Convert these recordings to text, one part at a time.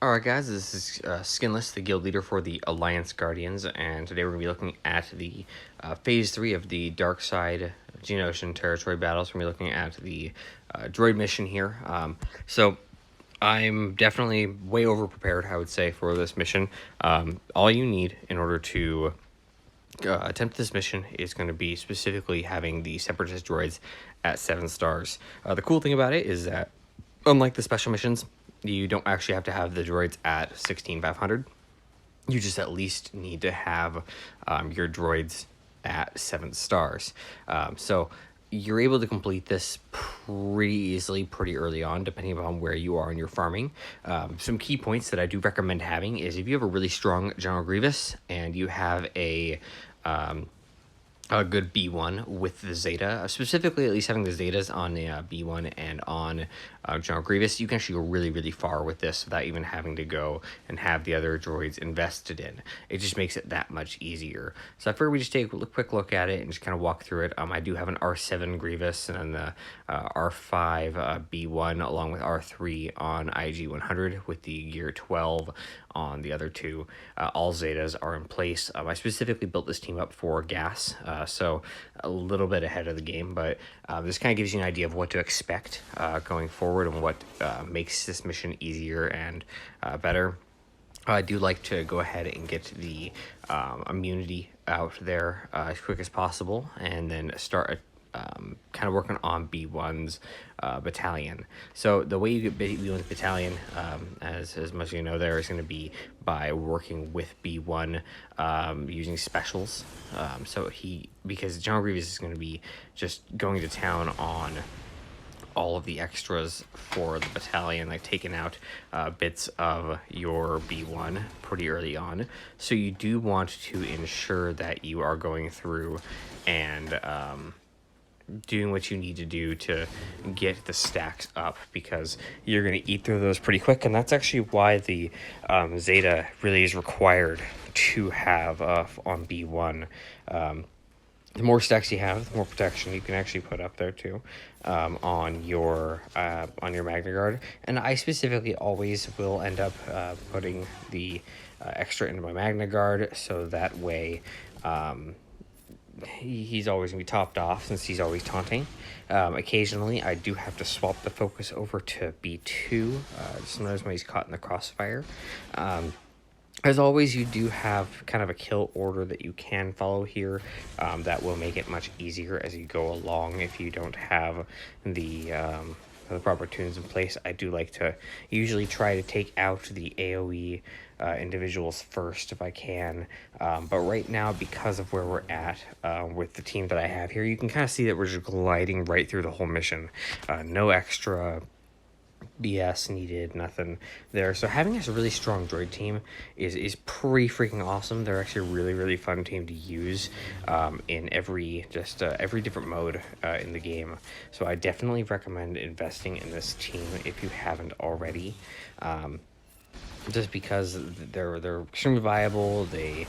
Alright guys, this is Skinless, the guild leader for the Alliance Guardians, and today we're going to be looking at the Phase 3 of the Dark Side Geonosian Territory battles. We're going to be looking at the Droid Mission here. So I'm definitely way over-prepared, I would say, for this mission. All you need in order to attempt this mission is going to be specifically having the Separatist droids at 7 stars. The cool thing about it is that, unlike the special missions, you don't actually have to have the droids at 16,500. You just at least need to have your droids at 7 stars. So you're able to complete this pretty easily, pretty early on, depending upon where you are in your farming. Some key points that I do recommend having is if you have a really strong General Grievous and you have a good B1 with the Zeta, specifically at least having the Zetas on the B1 and on General Grievous, you can actually go really, really far with this without even having to go and have the other droids invested in. It just makes it that much easier. So I figured we just take a quick look at it and just kind of walk through it. I do have an R7 Grievous and then the R5 B1 along with R3 on IG 100 with the Gear 12 on the other two. All Zetas are in place. I specifically built this team up for gas, so a little bit ahead of the game, but this kind of gives you an idea of what to expect going forward and what makes this mission easier and better. I do like to go ahead and get the immunity out there as quick as possible and then start kind of working on B1's battalion. So the way you get B1's battalion, as much as you know, there is going to be by working with B1 using specials. Because General Grievous is going to be just going to town on all of the extras for the battalion, like taking out bits of your B1 pretty early on. So you do want to ensure that you are going through and doing what you need to do to get the stacks up, because you're going to eat through those pretty quick, and that's actually why the Zeta really is required to have on B1. The more stacks you have, the more protection you can actually put up there too, on your Magna Guard. And I specifically always will end up putting the extra into my Magna Guard, so that way he's always going to be topped off since he's always taunting. Occasionally, I do have to swap the focus over to B2, sometimes when he's caught in the crossfire. As always, you do have kind of a kill order that you can follow here that will make it much easier as you go along if you don't have the proper tunes in place. I do like to usually try to take out the AoE individuals first if I can, but right now, because of where we're at with the team that I have here, you can kind of see that we're just gliding right through the whole mission. No extra BS needed, nothing there. So having this really strong droid team is pretty freaking awesome. They're actually a really, really fun team to use in every different mode in the game. So I definitely recommend investing in this team if you haven't already. Just because they're extremely viable, they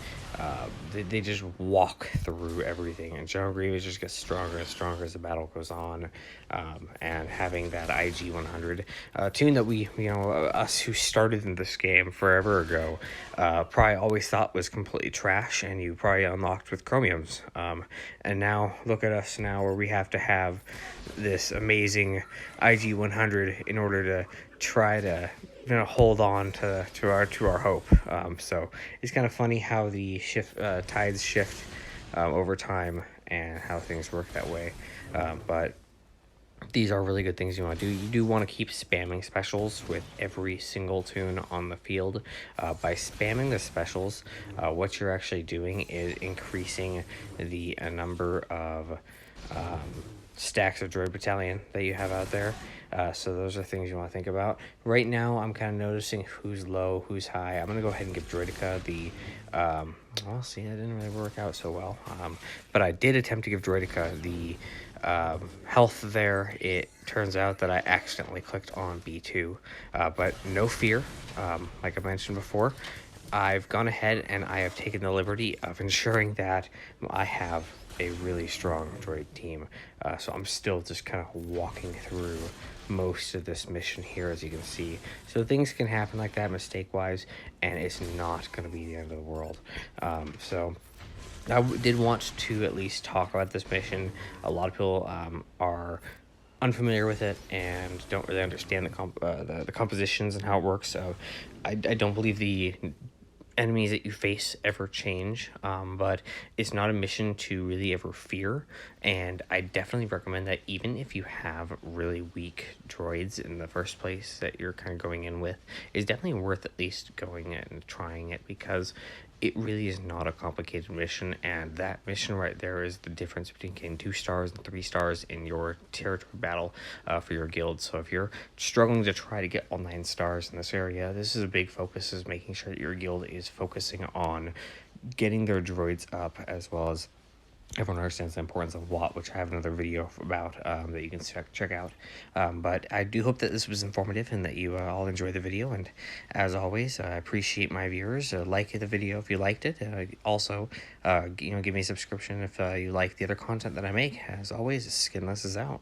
just walk through everything, and General Grievous just gets stronger and stronger as the battle goes on. And having that IG 100 tune that we, us who started in this game forever ago, probably always thought was completely trash, and you probably unlocked with chromiums. And now look at us now, where we have to have this amazing IG 100 in order to try to hold on to our hope. So it's kind of funny how the tides shift over time and how things work that way. But these are really good things you want to do. You do want to keep spamming specials with every single tune on the field. By spamming the specials, what you're actually doing is increasing the number of stacks of droid battalion that you have out there. So those are things you want to think about. Right now, I'm kind of noticing who's low, who's high. I'm going to go ahead and give Droideka the... well, see, that didn't really work out so well. But I did attempt to give Droideka the health there. It turns out that I accidentally clicked on B2. But no fear, like I mentioned before. I've gone ahead and I have taken the liberty of ensuring that I have a really strong droid team. So I'm still just kind of walking through most of this mission here, as you can see. So things can happen like that mistake-wise, and it's not going to be the end of the world. So I did want to at least talk about this mission. A lot of people are unfamiliar with it and don't really understand the compositions and how it works. So I don't believe the enemies that you face ever change, but it's not a mission to really ever fear, and I definitely recommend that even if you have really weak droids in the first place that you're kind of going in with, it's definitely worth at least going and trying it, because it really is not a complicated mission, and that mission right there is the difference between getting 2 stars and 3 stars in your territory battle for your guild. So if you're struggling to try to get all 9 stars in this area, this is a big focus, is making sure that your guild is focusing on getting their droids up, as well as everyone understands the importance of Watt, which I have another video about that you can check out. But I do hope that this was informative and that you all enjoy the video. And as always, I appreciate my viewers. Like the video if you liked it. Also, give me a subscription if you like the other content that I make. As always, Skinless is out.